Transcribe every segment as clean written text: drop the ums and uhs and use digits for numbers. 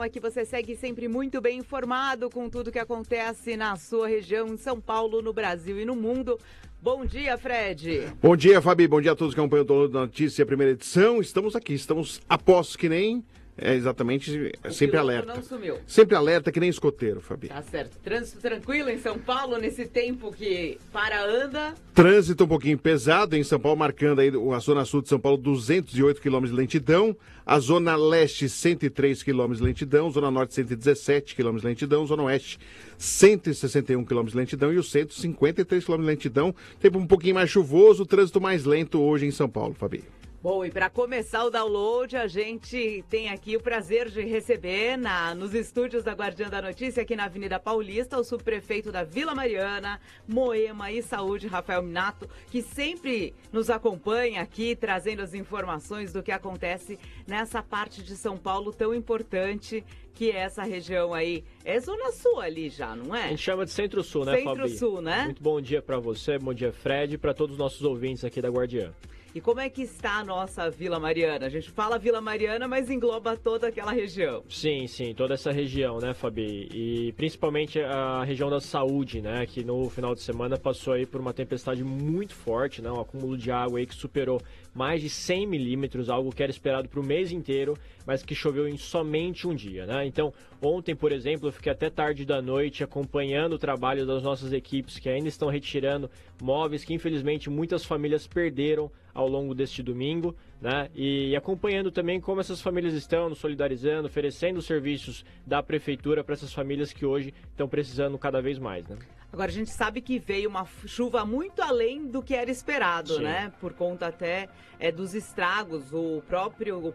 é que você segue sempre muito bem informado com tudo que acontece na sua região, em São Paulo, no Brasil e no mundo. Bom dia, Fred. Bom dia, Fabi. Bom dia a todos que acompanham o Notícia, a primeira edição. Estamos aqui, estamos a postos que nem... exatamente, sempre alerta. Não sumiu. Sempre alerta que nem escoteiro, Fabi. Tá certo. Trânsito tranquilo em São Paulo nesse tempo que anda. Trânsito um pouquinho pesado em São Paulo, marcando aí a zona sul de São Paulo 208 km de lentidão, a zona leste 103 km de lentidão, zona norte 117 km de lentidão, zona oeste 161 km de lentidão e o centro 53 km de lentidão. Tempo um pouquinho mais chuvoso, trânsito mais lento hoje em São Paulo, Fabi. Bom, e para começar o download, a gente tem aqui o prazer de receber nos estúdios da Guardiã da Notícia, aqui na Avenida Paulista, o subprefeito da Vila Mariana, Moema e Saúde, Rafael Minato, que sempre nos acompanha aqui, trazendo as informações do que acontece nessa parte de São Paulo tão importante, que é essa região aí. É Zona Sul ali já, não é? A gente chama de Centro-Sul, né, Fabi? Centro-Sul, né? Muito bom dia para você, bom dia, Fred, e para todos os nossos ouvintes aqui da Guardiã. E como é que está a nossa Vila Mariana? A gente fala Vila Mariana, mas engloba toda aquela região. Sim, toda essa região, né, Fabi? E principalmente a região da saúde, né, que no final de semana passou aí por uma tempestade muito forte, né, um acúmulo de água aí que superou mais de 100 milímetros, algo que era esperado para o mês inteiro, mas que choveu em somente um dia, né? Então, ontem, por exemplo, eu fiquei até tarde da noite acompanhando o trabalho das nossas equipes que ainda estão retirando móveis que, infelizmente, muitas famílias perderam ao longo deste domingo, né? E acompanhando também como essas famílias estão nos solidarizando, oferecendo serviços da prefeitura para essas famílias que hoje estão precisando cada vez mais, né? Agora, a gente sabe que veio uma chuva muito além do que era esperado, Sim. né? Por conta até dos estragos. O próprio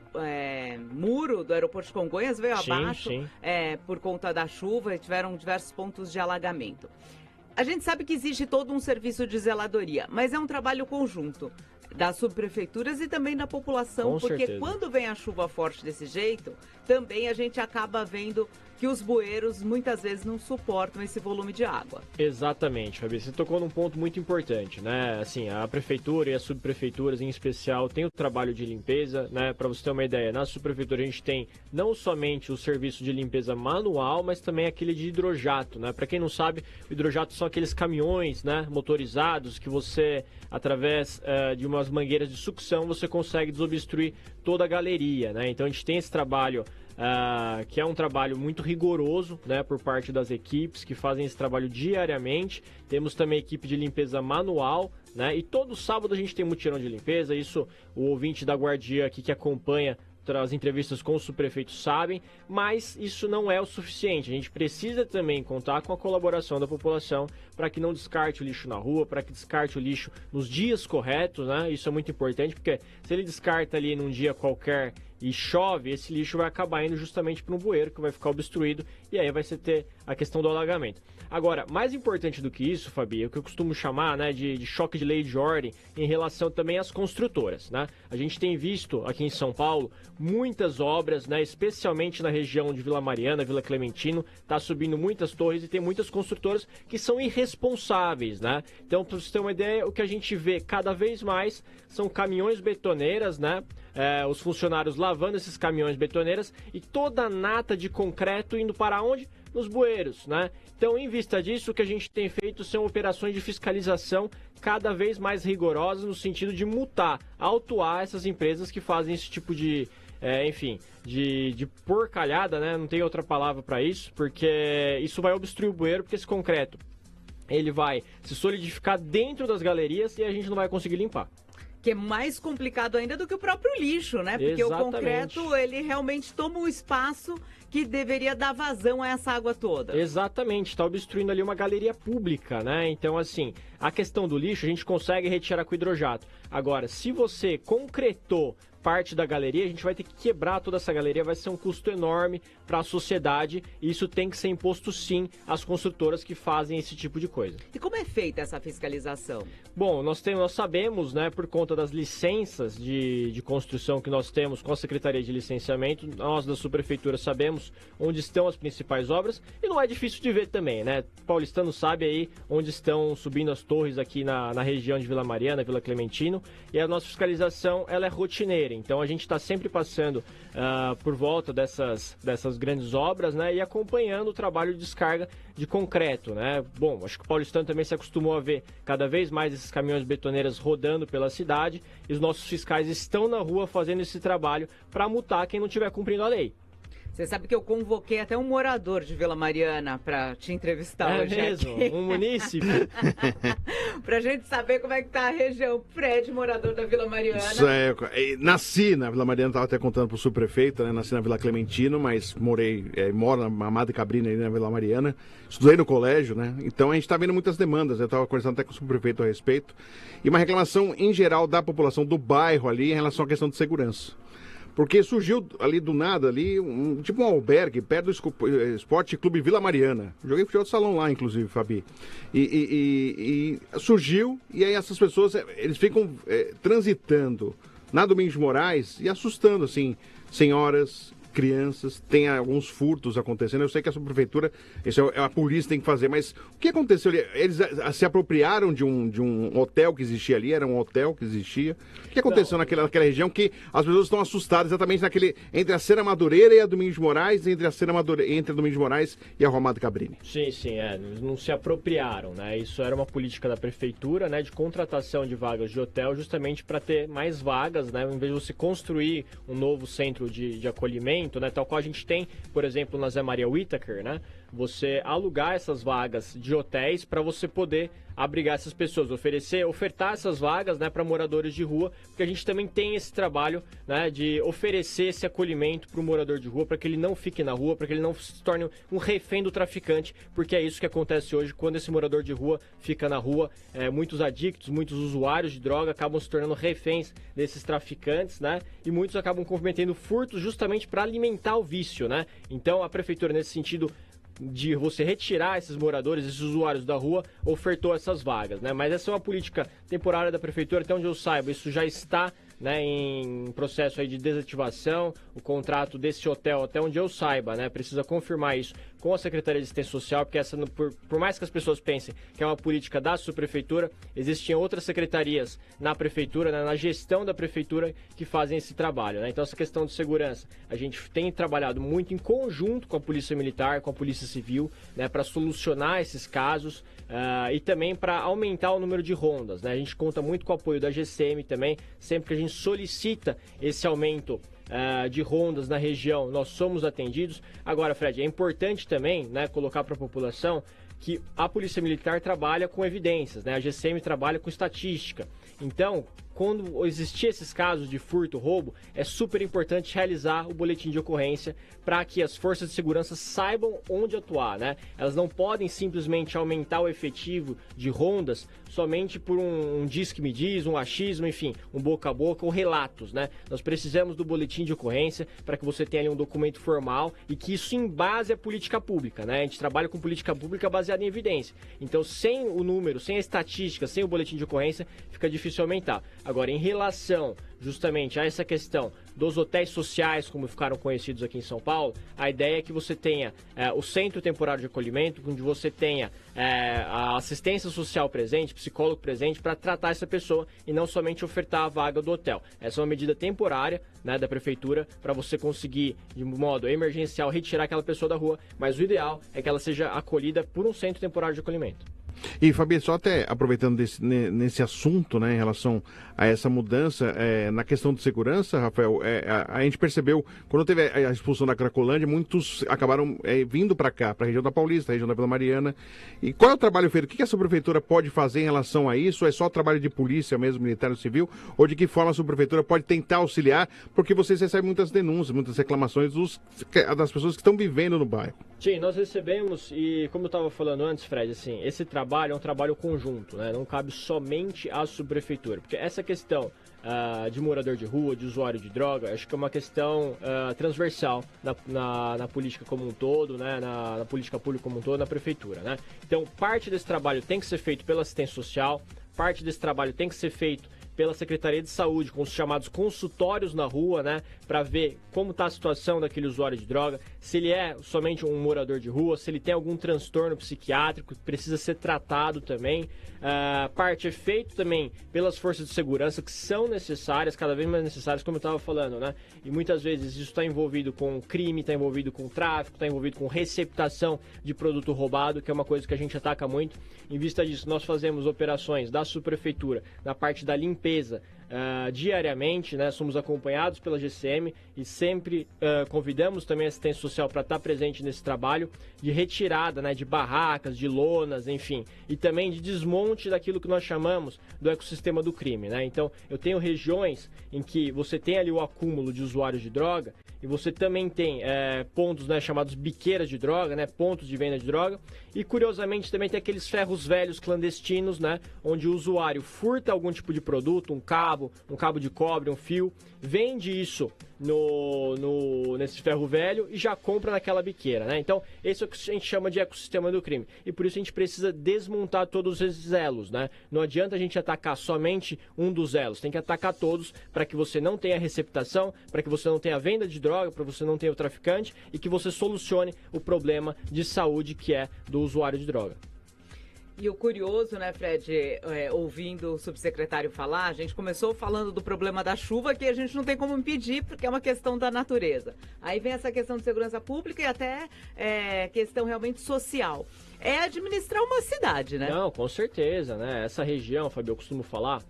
muro do aeroporto de Congonhas veio abaixo por conta da chuva e tiveram diversos pontos de alagamento. A gente sabe que existe todo um serviço de zeladoria, mas é um trabalho conjunto das subprefeituras e também da população, Com porque certeza. quando vem a chuva forte desse jeito, também a gente acaba vendo que os bueiros muitas vezes não suportam esse volume de água. Exatamente, Fabi. Você tocou num ponto muito importante, né? Assim, a prefeitura e as subprefeituras em especial têm o trabalho de limpeza, né? Para você ter uma ideia, na subprefeitura a gente tem não somente o serviço de limpeza manual, mas também aquele de hidrojato, né? Para quem não sabe, o hidrojato são aqueles caminhões, né, motorizados que você, através de umas mangueiras de sucção, você consegue desobstruir toda a galeria, né? Então a gente tem esse trabalho que é um trabalho muito rigoroso, né, por parte das equipes que fazem esse trabalho diariamente. Temos também equipe de limpeza manual, né, e todo sábado a gente tem mutirão de limpeza. Isso o ouvinte da Guardiã aqui que acompanha as entrevistas com os subprefeitos sabem, mas isso não é o suficiente. A gente precisa também contar com a colaboração da população para que não descarte o lixo na rua, para que descarte o lixo nos dias corretos, né? Isso é muito importante, porque se ele descarta ali num dia qualquer e chove, esse lixo vai acabar indo justamente para um bueiro que vai ficar obstruído e aí vai ter a questão do alagamento. Agora, mais importante do que isso, Fabi, é o que eu costumo chamar, né, de choque de lei de ordem em relação também às construtoras, né? A gente tem visto aqui em São Paulo muitas obras, né, especialmente na região de Vila Mariana, Vila Clementino, tá subindo muitas torres e tem muitas construtoras que são irresponsáveis, né? Então, para você ter uma ideia, o que a gente vê cada vez mais são caminhões betoneiras, né? Os funcionários lavando esses caminhões betoneiras e toda a nata de concreto indo para onde? Nos bueiros, né? Então, em vista disso, o que a gente tem feito são operações de fiscalização cada vez mais rigorosas no sentido de multar, autuar essas empresas que fazem esse tipo de, de porcalhada, né? Não tem outra palavra para isso, porque isso vai obstruir o bueiro, porque esse concreto ele vai se solidificar dentro das galerias e a gente não vai conseguir limpar. Que é mais complicado ainda do que o próprio lixo, né? Porque Exatamente. O concreto, ele realmente toma um espaço que deveria dar vazão a essa água toda. Exatamente, está obstruindo ali uma galeria pública, né? Então, assim, a questão do lixo a gente consegue retirar com hidrojato. Agora, se você concretou parte da galeria, a gente vai ter que quebrar toda essa galeria, vai ser um custo enorme para a sociedade e isso tem que ser imposto sim às construtoras que fazem esse tipo de coisa. E como é feita essa fiscalização? Bom, nós sabemos, né, por conta das licenças de construção que nós temos com a Secretaria de Licenciamento, nós da Subprefeitura sabemos onde estão as principais obras e não é difícil de ver também, né? O paulistano sabe aí onde estão subindo as torres aqui na região de Vila Mariana, Vila Clementino, e a nossa fiscalização ela é rotineira. Então a gente está sempre passando por volta dessas grandes obras, né, e acompanhando o trabalho de descarga de concreto, né? Bom, acho que o paulistano também se acostumou a ver cada vez mais esses caminhões betoneiras rodando pela cidade e os nossos fiscais estão na rua fazendo esse trabalho para multar quem não estiver cumprindo a lei. Você sabe que eu convoquei até um morador de Vila Mariana para te entrevistar hoje mesmo? Aqui. Um munícipe? Pra gente saber como é que tá a região. Fred, morador da Vila Mariana. Isso nasci na Vila Mariana, estava até contando pro subprefeito, né? Nasci na Vila Clementino, mas moro na Amada Cabrini, ali na Vila Mariana. Estudei no colégio, né? Então a gente tá vendo muitas demandas. Eu estava conversando até com o subprefeito a respeito. E uma reclamação em geral da população do bairro ali em relação à questão de segurança. Porque surgiu ali do nada, tipo um albergue, perto do Esporte Clube Vila Mariana. Joguei futebol de salão lá, inclusive, Fabi. E surgiu, e aí essas pessoas, eles ficam transitando na Domingos de Moraes e assustando, assim, senhoras, crianças, tem alguns furtos acontecendo. Eu sei que a subprefeitura, isso a polícia tem que fazer, mas o que aconteceu ali? Eles se apropriaram de um hotel que existia ali, era um hotel que existia. O que aconteceu naquela região que as pessoas estão assustadas exatamente entre a Cena Madureira e a Domingos de Moraes, entre a Domingos de Moraes e a Romada Cabrini? Sim, não se apropriaram, né? Isso era uma política da prefeitura, né, de contratação de vagas de hotel, justamente para ter mais vagas, né, em vez de você construir um novo centro de acolhimento, né, tal qual a gente tem, por exemplo, na Zé Maria Whittaker, né, você alugar essas vagas de hotéis para você poder abrigar essas pessoas, ofertar essas vagas, né, para moradores de rua, porque a gente também tem esse trabalho, né, de oferecer esse acolhimento para o morador de rua, para que ele não fique na rua, para que ele não se torne um refém do traficante, porque é isso que acontece hoje quando esse morador de rua fica na rua. Muitos adictos, muitos usuários de droga acabam se tornando reféns desses traficantes, né, e muitos acabam cometendo furtos justamente para alimentar o vício, né. Então a prefeitura, nesse sentido de você retirar esses moradores, esses usuários da rua, ofertou essas vagas, né? Mas essa é uma política temporária da prefeitura, até onde eu saiba, isso já está, né, em processo aí de desativação, o contrato desse hotel, até onde eu saiba, né, precisa confirmar isso com a Secretaria de Assistência Social, porque essa, por mais que as pessoas pensem que é uma política da subprefeitura, existem outras secretarias na prefeitura, né, na gestão da prefeitura, que fazem esse trabalho, né? Então essa questão de segurança, a gente tem trabalhado muito em conjunto com a Polícia Militar, com a Polícia Civil, né, para solucionar esses casos e também para aumentar o número de rondas, né? A gente conta muito com o apoio da GCM também, sempre que a gente solicita esse aumento de rondas na região, nós somos atendidos. Agora, Fred, é importante também, né, colocar para a população que a Polícia Militar trabalha com evidências, né? A GCM trabalha com estatística. Então, quando existir esses casos de furto, roubo, é super importante realizar o boletim de ocorrência para que as forças de segurança saibam onde atuar, né? Elas não podem simplesmente aumentar o efetivo de rondas somente por um diz que me diz, um achismo, enfim, um boca a boca ou relatos, né? Nós precisamos do boletim de ocorrência para que você tenha ali um documento formal e que isso embase a política pública, né? A gente trabalha com política pública baseada em evidência. Então, sem o número, sem a estatística, sem o boletim de ocorrência, fica difícil aumentar. Agora, em relação justamente a essa questão dos hotéis sociais, como ficaram conhecidos aqui em São Paulo, a ideia é que você tenha o centro temporário de acolhimento, onde você tenha a assistência social presente, psicólogo presente, para tratar essa pessoa e não somente ofertar a vaga do hotel. Essa é uma medida temporária, né, da prefeitura, para você conseguir, de modo emergencial, retirar aquela pessoa da rua, mas o ideal é que ela seja acolhida por um centro temporário de acolhimento. E, Fabi, só até aproveitando nesse assunto, né, em relação a essa mudança, na questão de segurança, Rafael, a gente percebeu, quando teve a expulsão da Cracolândia, muitos acabaram vindo para cá, para a região da Paulista, a região da Vila Mariana. E qual é o trabalho feito? O que a subprefeitura pode fazer em relação a isso? É só trabalho de polícia mesmo, militar ou civil? Ou de que forma a subprefeitura pode tentar auxiliar? Porque vocês recebem muitas denúncias, muitas reclamações das pessoas que estão vivendo no bairro. Sim, nós recebemos, e como eu estava falando antes, Fred, assim, esse trabalho é um trabalho conjunto, né? Não cabe somente à subprefeitura, porque essa questão de morador de rua, de usuário de droga, acho que é uma questão transversal na política como um todo, né? Na política pública como um todo, na prefeitura, né? Então, parte desse trabalho tem que ser feito pela assistência social, parte desse trabalho tem que ser feito pela Secretaria de Saúde, com os chamados consultórios na rua, né, para ver como está a situação daquele usuário de droga, se ele é somente um morador de rua, se ele tem algum transtorno psiquiátrico que precisa ser tratado também. Parte é feito também pelas forças de segurança, que são necessárias, cada vez mais necessárias, como eu estava falando, né? E muitas vezes isso está envolvido com crime, está envolvido com tráfico, está envolvido com receptação de produto roubado, que é uma coisa que a gente ataca muito. Em vista disso, nós fazemos operações da subprefeitura na parte da limpeza diariamente, né? Somos acompanhados pela GCM e sempre convidamos também a assistência social para estar presente nesse trabalho de retirada, né, de barracas, de lonas, enfim, e também de desmonte daquilo que nós chamamos do ecossistema do crime, né? Então, eu tenho regiões em que você tem ali o acúmulo de usuários de droga e você também tem pontos, né, chamados biqueiras de droga, né, pontos de venda de droga, e curiosamente também tem aqueles ferros velhos clandestinos, né, onde o usuário furta algum tipo de produto, um cabo de cobre, um fio, vende isso nesse ferro velho e já compra naquela biqueira, né? Então, esse é o que a gente chama de ecossistema do crime. E por isso a gente precisa desmontar todos esses elos, né? Não adianta a gente atacar somente um dos elos, tem que atacar todos para que você não tenha receptação, para que você não tenha venda de droga, para que você não tenha o traficante e que você solucione o problema de saúde que é do usuário de droga. E o curioso, né, Fred, ouvindo o subsecretário falar, a gente começou falando do problema da chuva, que a gente não tem como impedir, porque é uma questão da natureza. Aí vem essa questão de segurança pública e até questão realmente social. É administrar uma cidade, né? Não, com certeza, né? Essa região, Fabio, eu costumo falar,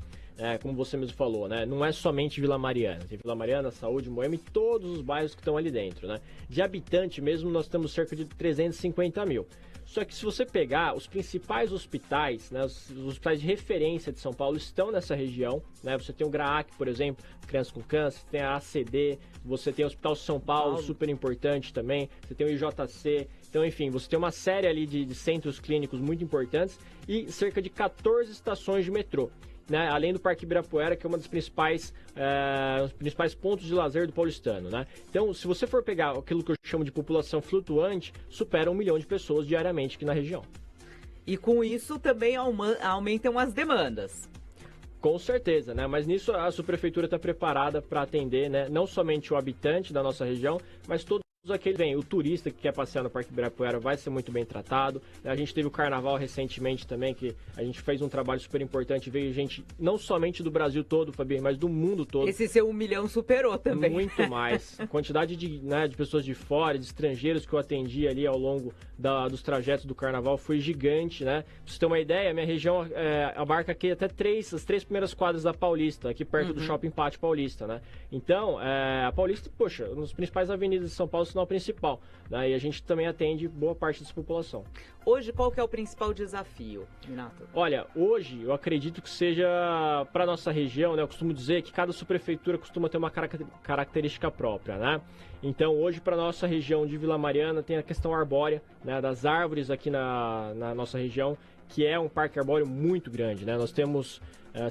como você mesmo falou, né? Não é somente Vila Mariana. Tem Vila Mariana, Saúde, Moema e todos os bairros que estão ali dentro, né? De habitante mesmo, nós temos cerca de 350 mil. Só que se você pegar os principais hospitais, né, os hospitais de referência de São Paulo estão nessa região, né? Você tem o GRAAC, por exemplo, crianças com câncer, tem a ACD, você tem o Hospital São Paulo, super importante também, você tem o IJC, então enfim, você tem uma série ali de centros clínicos muito importantes e cerca de 14 estações de metrô. Né, além do Parque Ibirapuera, que é uma das principais pontos de lazer do paulistano, né? Então, se você for pegar aquilo que eu chamo de população flutuante, supera 1 milhão de pessoas diariamente aqui na região. E com isso também aumentam as demandas. Com certeza, né? Mas nisso a subprefeitura está preparada para atender, né, não somente o habitante da nossa região, mas todos aquele o turista que quer passear no Parque Ibirapuera vai ser muito bem tratado. A gente teve o Carnaval recentemente também, que a gente fez um trabalho super importante, veio gente não somente do Brasil todo, Fabi, mas do mundo todo. Esse seu 1 milhão superou também. Muito mais. A quantidade de pessoas de fora, de estrangeiros que eu atendi ali ao longo dos trajetos do Carnaval foi gigante, né? Pra você ter uma ideia, minha região abarca aqui até as três primeiras quadras da Paulista, aqui perto do Shopping Pátio Paulista, né? Então, a Paulista, poxa, uma das principais avenidas de São Paulo, sinal principal, né? E a gente também atende boa parte dessa população. Hoje, qual que é o principal desafio, Minato? Olha, hoje eu acredito que seja para nossa região, né? Eu costumo dizer que cada subprefeitura costuma ter uma característica própria, né? Então, hoje para nossa região de Vila Mariana tem a questão arbórea, né? Das árvores aqui na nossa região, que é um parque arbóreo muito grande, né? Nós temos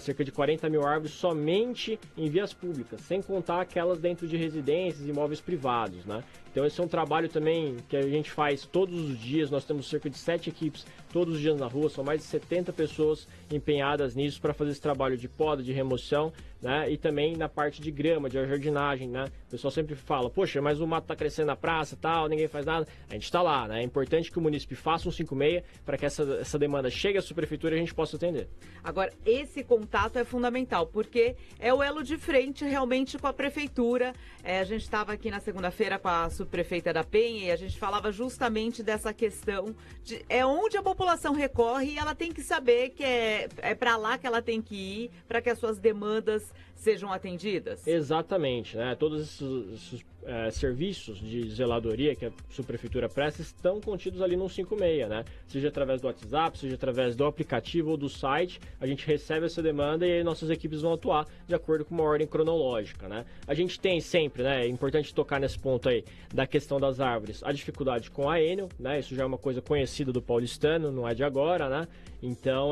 cerca de 40 mil árvores somente em vias públicas, sem contar aquelas dentro de residências e imóveis privados, né? Então esse é um trabalho também que a gente faz todos os dias, nós temos cerca de 7 equipes todos os dias na rua, são mais de 70 pessoas empenhadas nisso para fazer esse trabalho de poda, de remoção, né? E também na parte de grama, de jardinagem, né? O pessoal sempre fala, poxa, mas o mato está crescendo na praça, tal, ninguém faz nada. A gente está lá, né? É importante que o município faça um 56 para que essa demanda chegue à subprefeitura e a gente possa atender. Agora, esse contato é fundamental, porque é o elo de frente realmente com a prefeitura. A gente estava aqui na segunda-feira com a subprefeita da Penha e a gente falava justamente dessa questão de onde a população recorre e ela tem que saber que é para lá que ela tem que ir para que as suas demandas sejam atendidas. Exatamente, né? Todos esses serviços de zeladoria que a subprefeitura presta estão contidos ali no 56, né? Seja através do WhatsApp, seja através do aplicativo ou do site, a gente recebe essa demanda e aí nossas equipes vão atuar de acordo com uma ordem cronológica, né? A gente tem sempre, né? É importante tocar nesse ponto aí da questão das árvores, a dificuldade com a Enel, né? Isso já é uma coisa conhecida do paulistano, não é de agora, né? Então,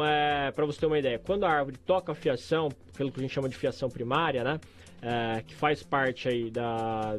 para você ter uma ideia, quando a árvore toca a fiação, pelo que a gente chama de fiação primária, né? Que faz parte aí da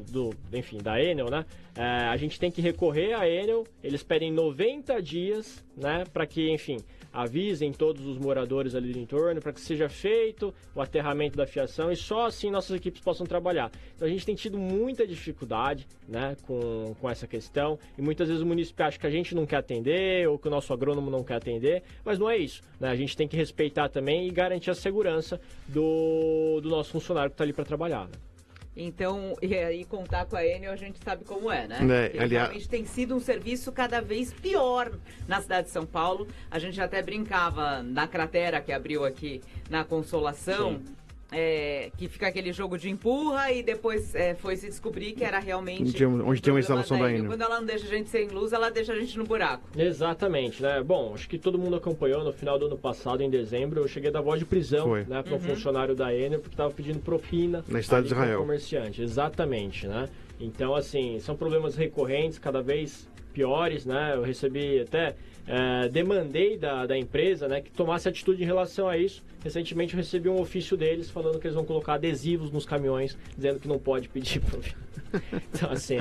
Enel, né? a gente tem que recorrer à Enel, eles pedem 90 dias, né, para que, enfim, avisem todos os moradores ali do entorno, para que seja feito o aterramento da fiação e só assim nossas equipes possam trabalhar. Então a gente tem tido muita dificuldade, né, com essa questão, e muitas vezes o município acha que a gente não quer atender ou que o nosso agrônomo não quer atender, mas não é isso, né? A gente tem que respeitar também e garantir a segurança do nosso funcionário que está ali para trabalhar, né? Então, e aí contar com a Enel a gente sabe como é, né? Realmente tem sido um serviço cada vez pior na cidade de São Paulo. A gente até brincava na cratera que abriu aqui na Consolação, que fica aquele jogo de empurra e depois foi se descobrir que era realmente onde tem uma instalação da Enel. Quando ela não deixa a gente sem luz, ela deixa a gente no buraco. Exatamente, né? Bom, acho que todo mundo acompanhou no final do ano passado, em dezembro, eu cheguei da voz de prisão, né, para um funcionário da Enel porque estava pedindo propina na Estado de Israel. Comerciante. Exatamente, né? Então, assim, são problemas recorrentes, cada vez piores, né? Eu recebi até demandei da empresa, né, que tomasse atitude em relação a isso. Recentemente eu recebi um ofício deles falando que eles vão colocar adesivos nos caminhões, dizendo que não pode pedir propina. Então, assim,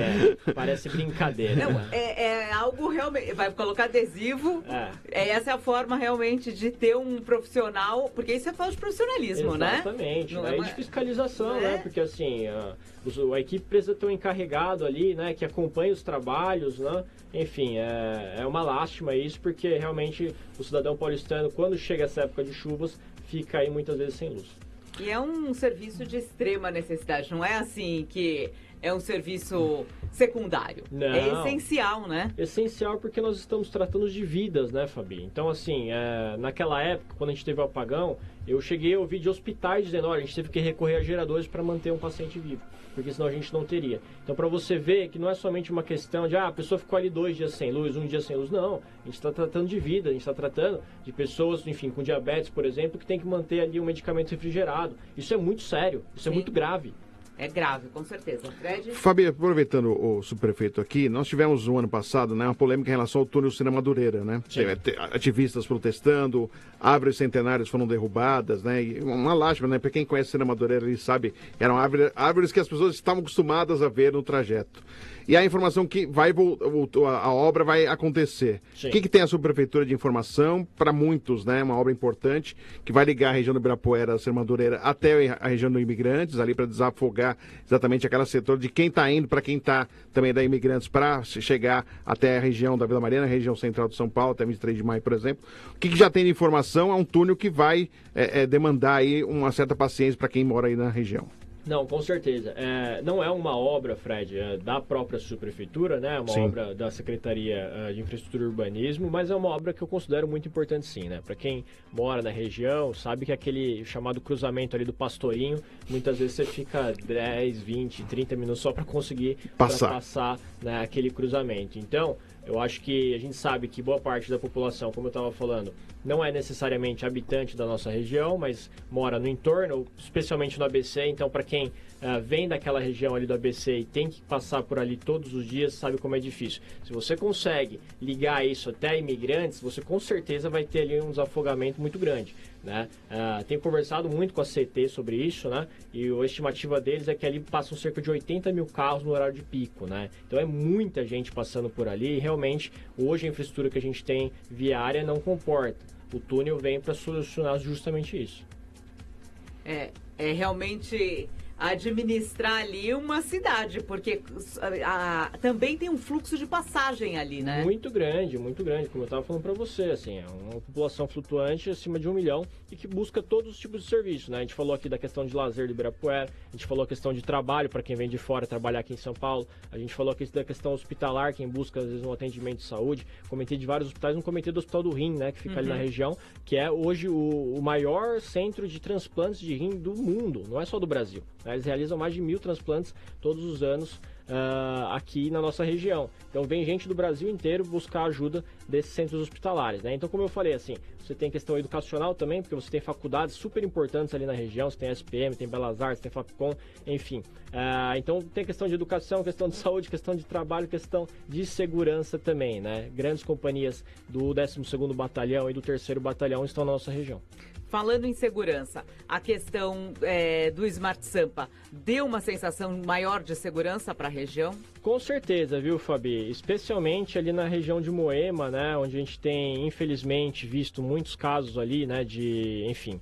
parece brincadeira. Não, né? é algo realmente... Vai colocar adesivo. Essa é a forma realmente de ter um profissional... Porque isso é falta de profissionalismo, Exatamente, né? Exatamente. E de fiscalização, né? Porque, assim, a equipe precisa ter um encarregado ali, né? Que acompanha os trabalhos, né? Enfim, é uma lástima isso, porque realmente o cidadão paulistano, quando chega essa época de chuvas, fica aí muitas vezes sem luz. E é um serviço de extrema necessidade, não é assim que é um serviço secundário. Não. É essencial, né? Essencial porque nós estamos tratando de vidas, né, Fabi? Então, assim, naquela época, quando a gente teve o apagão, eu cheguei a ouvir de hospitais dizendo, olha, a gente teve que recorrer a geradores para manter um paciente vivo, porque senão a gente não teria. Então, para você ver que não é somente uma questão de, a pessoa ficou ali 2 dias sem luz, 1 dia sem luz. Não, a gente está tratando de vida, a gente está tratando de pessoas, enfim, com diabetes, por exemplo, que tem que manter ali um medicamento refrigerado. Isso é muito sério, isso é muito grave. É grave, com certeza. Fred? Fabi, aproveitando o subprefeito aqui, nós tivemos no ano passado, né, uma polêmica em relação ao túnel Cine Madureira, né? Ativistas protestando, árvores centenárias foram derrubadas, né? E uma lástima, né? Para quem conhece Cine Madureira, ele sabe, eram árvores que as pessoas estavam acostumadas a ver no trajeto. E a informação que a obra vai acontecer. Sim. O que tem a subprefeitura de informação? Para muitos, né? Uma obra importante que vai ligar a região do Ibirapuera, a Cine Madureira, até a região dos Imigrantes, ali para desafogar exatamente aquele setor de quem está indo para quem está também da Imigrantes para chegar até a região da Vila Mariana, a região central de São Paulo, até 23 de maio, por exemplo. O que já tem de informação é um túnel que vai demandar aí uma certa paciência para quem mora aí na região. Não, com certeza. Não é uma obra, Fred, da própria subprefeitura, né? É uma obra da Secretaria de Infraestrutura e Urbanismo, mas é uma obra que eu considero muito importante, sim, né? Para quem mora na região, sabe que aquele chamado cruzamento ali do Pastorinho, muitas vezes você fica 10, 20, 30 minutos só para conseguir passar, né, aquele cruzamento. Então, eu acho que a gente sabe que boa parte da população, como eu estava falando, não é necessariamente habitante da nossa região, mas mora no entorno, especialmente no ABC. Então, para quem vem daquela região ali do ABC e tem que passar por ali todos os dias, sabe como é difícil. Se você consegue ligar isso até Imigrantes, você com certeza vai ter ali um desafogamento muito grande, né? Tenho conversado muito com a CT sobre isso, né? E a estimativa deles é que ali passam cerca de 80 mil carros no horário de pico, né? Então é muita gente passando por ali e realmente hoje a infraestrutura que a gente tem viária não comporta. O túnel vem para solucionar justamente isso. É realmente administrar ali uma cidade, porque também tem um fluxo de passagem ali, né? Muito grande, como eu estava falando para você, assim, é uma população flutuante acima de 1 milhão e que busca todos os tipos de serviço, né? A gente falou aqui da questão de lazer do Ibirapuera, a gente falou a questão de trabalho para quem vem de fora trabalhar aqui em São Paulo, a gente falou aqui da questão hospitalar, quem busca às vezes um atendimento de saúde, comentei de vários hospitais, um comitê do Hospital do Rim, né, que fica ali na região, que é hoje o maior centro de transplantes de rim do mundo, não é só do Brasil. Eles realizam mais de 1.000 transplantes todos os anos aqui na nossa região. Então vem gente do Brasil inteiro buscar ajuda desses centros hospitalares, né? Então, como eu falei, assim, você tem questão educacional também, porque você tem faculdades super importantes ali na região, você tem SPM, tem Belas Artes, tem Fapcom, enfim. Então tem questão de educação, questão de saúde, questão de trabalho, questão de segurança também, né? Grandes companhias do 12º Batalhão e do 3º Batalhão estão na nossa região. falando em segurança, a questão do Smart Sampa deu uma sensação maior de segurança para a região? Com certeza, viu, Fabi? Especialmente ali na região de Moema, né, onde a gente tem, infelizmente, visto muitos casos ali, né, de, enfim,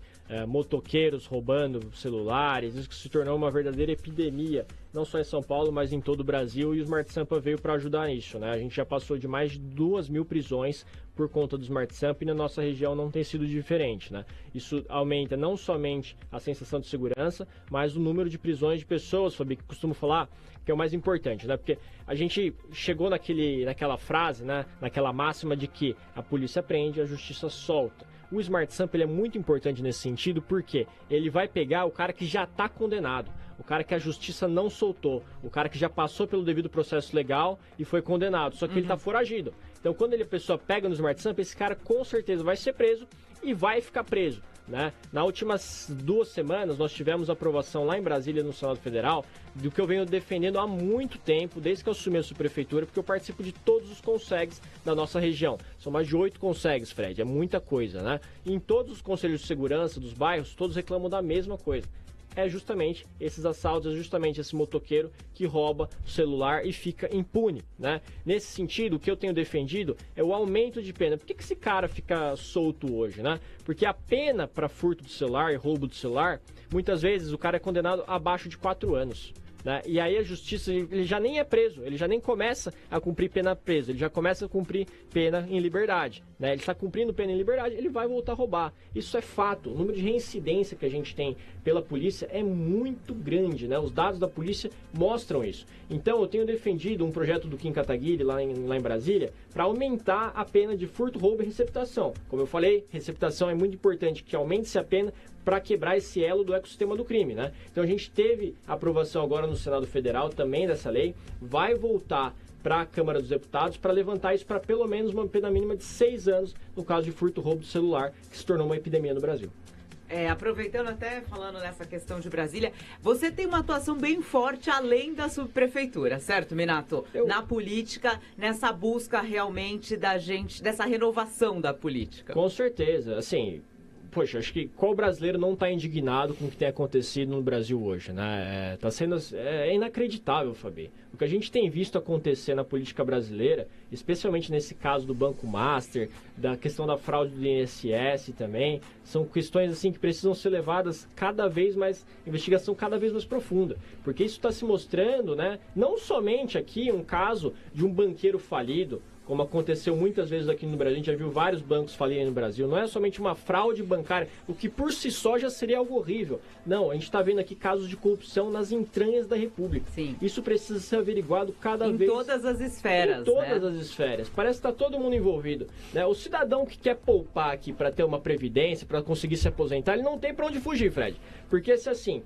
motoqueiros roubando celulares. Isso que se tornou uma verdadeira epidemia, não só em São Paulo, mas em todo o Brasil, e o Smart Sampa veio para ajudar nisso, né? A gente já passou de mais de 2.000 prisões por conta do Smart Sampa, e na nossa região não tem sido diferente, né? Isso aumenta não somente a sensação de segurança, mas o número de prisões de pessoas, Fabi, que costumo falar que é o mais importante, né? Porque a gente chegou naquela frase, né? Naquela máxima de que a polícia prende, a justiça solta. O Smart Sampa ele é muito importante nesse sentido, porque ele vai pegar o cara que já está condenado, o cara que a justiça não soltou, o cara que já passou pelo devido processo legal e foi condenado, só que ele está foragido. Então, quando a pessoa pega no Smart Sampa, esse cara com certeza vai ser preso e vai ficar preso, né? Nas últimas 2 semanas, nós tivemos aprovação lá em Brasília, no Senado Federal, do que eu venho defendendo há muito tempo, desde que eu assumi a subprefeitura, porque eu participo de todos os consegues da nossa região. São mais de 8 consegues, Fred, é muita coisa, né? E em todos os conselhos de segurança dos bairros, todos reclamam da mesma coisa. É justamente esses assaltos, é justamente esse motoqueiro que rouba o celular e fica impune, né? Nesse sentido, o que eu tenho defendido é o aumento de pena. Por que esse cara fica solto hoje, né? Porque a pena para furto do celular e roubo do celular, muitas vezes o cara é condenado abaixo de 4 anos. Né? E aí a justiça, ele já nem é preso, ele já nem começa a cumprir pena presa, ele já começa a cumprir pena em liberdade, né? Ele está cumprindo pena em liberdade, ele vai voltar a roubar. Isso é fato. O número de reincidência que a gente tem pela polícia é muito grande, né? Os dados da polícia mostram isso. Então eu tenho defendido um projeto do Kim Kataguiri lá em Brasília para aumentar a pena de furto, roubo e receptação. Como eu falei, receptação é muito importante que aumente-se a pena para quebrar esse elo do ecossistema do crime, né? Então a gente teve aprovação agora no Senado Federal também dessa lei, vai voltar para a Câmara dos Deputados para levantar isso para pelo menos uma pena mínima de 6 anos no caso de furto, roubo de celular, que se tornou uma epidemia no Brasil. Aproveitando até, falando nessa questão de Brasília, você tem uma atuação bem forte além da subprefeitura, certo, Minato? Na política, nessa busca realmente da gente, dessa renovação da política. Com certeza, assim... Poxa, acho que qual brasileiro não está indignado com o que tem acontecido no Brasil hoje, né? É inacreditável, Fabi. O que a gente tem visto acontecer na política brasileira, especialmente nesse caso do Banco Master, da questão da fraude do INSS também, são questões assim que precisam ser levadas cada vez mais, investigação cada vez mais profunda. Porque isso está se mostrando, né? Não somente aqui um caso de um banqueiro falido, como aconteceu muitas vezes aqui no Brasil, a gente já viu vários bancos falirem no Brasil. Não é somente uma fraude bancária, o que por si só já seria algo horrível. Não, a gente está vendo aqui casos de corrupção nas entranhas da República. Sim. Isso precisa ser averiguado cada vez... Em todas as esferas, Em todas as esferas. Parece que está todo mundo envolvido, né? O cidadão que quer poupar aqui para ter uma previdência, para conseguir se aposentar, ele não tem para onde fugir, Fred. Porque se assim...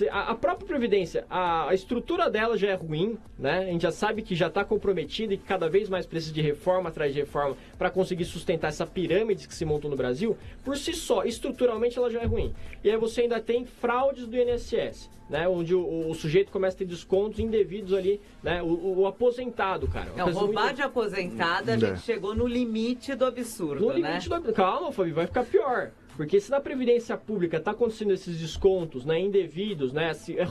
A própria Previdência, a estrutura dela já é ruim, né? A gente já sabe que já está comprometida e que cada vez mais precisa de reforma atrás de reforma para conseguir sustentar essa pirâmide que se montou no Brasil. Por si só, estruturalmente ela já é ruim. E aí você ainda tem fraudes do INSS, né? Onde o sujeito começa a ter descontos indevidos ali, né? O aposentado, cara. Não, roubar de aposentado, a gente chegou no limite do absurdo, no limite Calma, Fabi, vai ficar pior. Porque se na Previdência Pública está acontecendo esses descontos, né, indevidos, né, é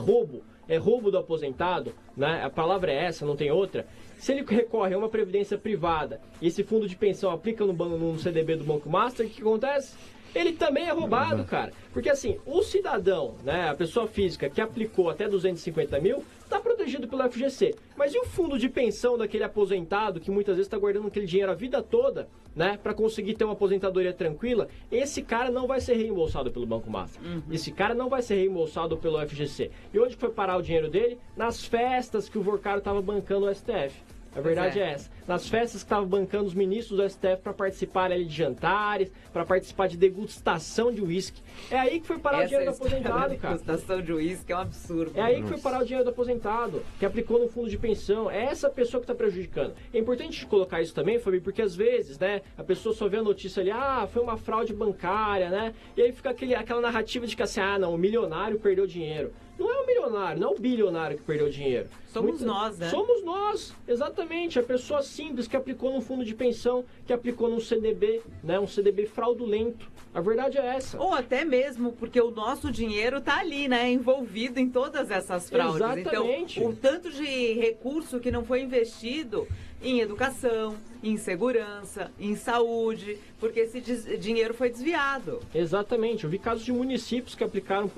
roubo do aposentado, né, a palavra é essa, não tem outra. Se ele recorre a uma previdência privada e esse fundo de pensão aplica no CDB do Banco Master, o que acontece? Ele também é roubado, cara. Porque assim, o cidadão, né, a pessoa física que aplicou até 250 mil, está protegido pelo FGC. Mas e o fundo de pensão daquele aposentado que muitas vezes está guardando aquele dinheiro a vida toda, né, para conseguir ter uma aposentadoria tranquila? Esse cara não vai ser reembolsado pelo Banco Master. Esse cara não vai ser reembolsado pelo FGC. E onde foi parar o dinheiro dele? Nas festas que o Vorcaro estava bancando o STF. A verdade é essa. Nas festas que estavam bancando os ministros do STF para participar ali de jantares, para participar de degustação de uísque. É aí que foi parar o dinheiro do aposentado, cara. Degustação de uísque é um absurdo. É aí que foi parar o dinheiro do aposentado, que aplicou no fundo de pensão. É essa pessoa que está prejudicando. É importante colocar isso também, Fabi, porque às vezes, né, a pessoa só vê a notícia ali, foi uma fraude bancária, né? E aí fica aquela narrativa de que assim, não, o milionário perdeu dinheiro. Não é o milionário milionário, não é o bilionário que perdeu dinheiro. Somos nós, né? Somos nós, exatamente. A pessoa simples que aplicou num fundo de pensão, que aplicou num CDB, né? Um CDB fraudulento. A verdade é essa. Ou até mesmo porque o nosso dinheiro está ali, né? Envolvido em todas essas fraudes. Exatamente. Então, o tanto de recurso que não foi investido em educação, em segurança, em saúde, porque esse dinheiro foi desviado. Exatamente. Eu vi casos de municípios que aplicaram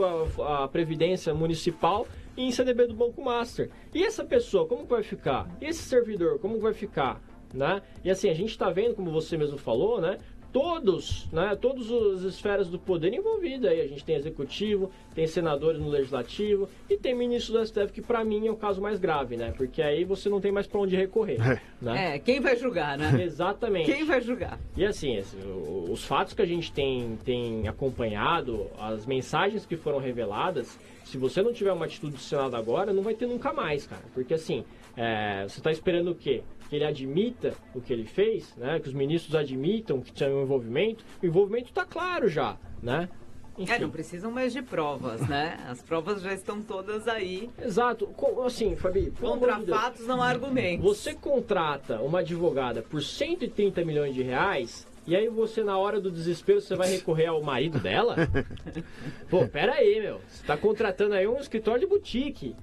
a Previdência Municipal em CDB do Banco Master. E essa pessoa, como vai ficar? E esse servidor, como vai ficar? Né? E assim, a gente está vendo, como você mesmo falou, né? Todas as esferas do poder envolvidas aí. A gente tem executivo, tem senadores no legislativo e tem ministro do STF, que para mim é o caso mais grave, né? Porque aí você não tem mais para onde recorrer. Né? Quem vai julgar, né? Exatamente. Quem vai julgar? E assim, os fatos que a gente tem acompanhado, as mensagens que foram reveladas, se você não tiver uma atitude do Senado agora, não vai ter nunca mais, cara. Porque assim, você está esperando o quê? Que ele admita o que ele fez, né? Que os ministros admitam que tinha um envolvimento. O envolvimento está claro já, né? Enfim. Não precisam mais de provas, né? As provas já estão todas aí. Exato. Assim, Fabi, contra fatos não há argumentos. Você contrata uma advogada por 130 milhões de reais e aí você, na hora do desespero, você vai recorrer ao marido dela? Pô, pera aí, meu. Você tá contratando aí um escritório de boutique.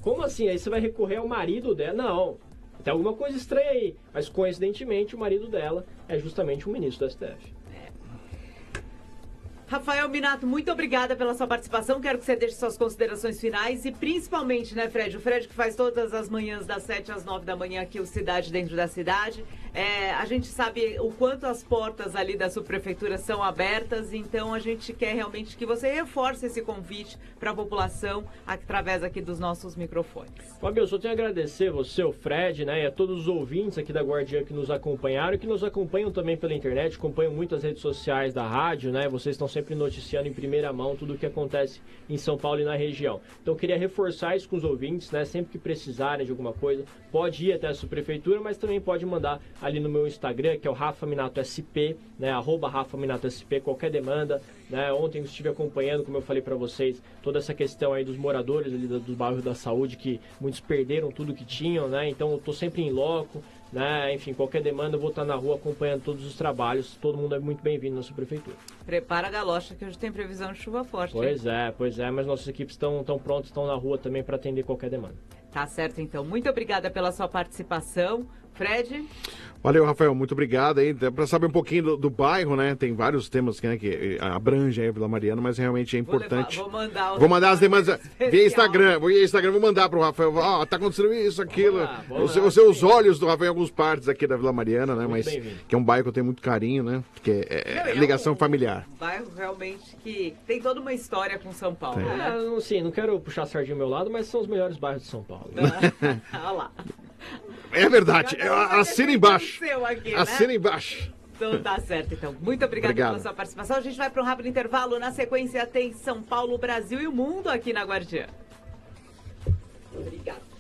Como assim? Aí você vai recorrer ao marido dela? Não. Tem alguma coisa estranha aí. Mas, coincidentemente, o marido dela é justamente um ministro do STF. Rafael Minato, muito obrigada pela sua participação. Quero que você deixe suas considerações finais e principalmente, né, Fred? O Fred que faz todas as manhãs das 7 às 9 da manhã aqui o Cidade Dentro da Cidade. A gente sabe o quanto as portas ali da subprefeitura são abertas, então a gente quer realmente que você reforce esse convite para a população através aqui dos nossos microfones. Fabio, eu só tenho a agradecer você, o Fred, né, e a todos os ouvintes aqui da Guardiã que nos acompanharam e que nos acompanham também pela internet, acompanham muito as redes sociais da rádio, né? Vocês estão sempre noticiando em primeira mão tudo o que acontece em São Paulo e na região. Então eu queria reforçar isso com os ouvintes, né? Sempre que precisarem de alguma coisa, pode ir até a subprefeitura, mas também pode mandar ali no meu Instagram, que é o Rafa Minato SP, né? @RafaMinatoSP, qualquer demanda, né? Ontem eu estive acompanhando, como eu falei para vocês, toda essa questão aí dos moradores ali do bairro da Saúde, que muitos perderam tudo que tinham, né? Então eu tô sempre em loco, né? Enfim, qualquer demanda eu vou estar na rua acompanhando todos os trabalhos. Todo mundo é muito bem-vindo na subprefeitura. Prepara a galocha que hoje tem previsão de chuva forte. Pois é, mas nossas equipes estão prontas, estão na rua também para atender qualquer demanda. Tá certo, então. Muito obrigada pela sua participação. Fred? Valeu, Rafael, muito obrigado aí. Para saber um pouquinho do bairro, né? Tem vários temas que abrangem a Vila Mariana, mas realmente é importante. Vou mandar as demandas via Instagram. Vou mandar pro Rafael. Tá acontecendo isso, aquilo. Os seus olhos do Rafael em algumas partes aqui da Vila Mariana, né? Mas que é um bairro que eu tenho muito carinho, né? Que é ligação familiar. Um bairro realmente que tem toda uma história com São Paulo. Né? Sim, não quero puxar a sardinha ao meu lado, mas são os melhores bairros de São Paulo. Olha lá. É verdade. Assina embaixo. Aqui, assina né? embaixo. Então tá certo, então. Muito obrigado pela sua participação. A gente vai para um rápido intervalo. Na sequência tem São Paulo, Brasil e o mundo aqui na Guardiã. Obrigada.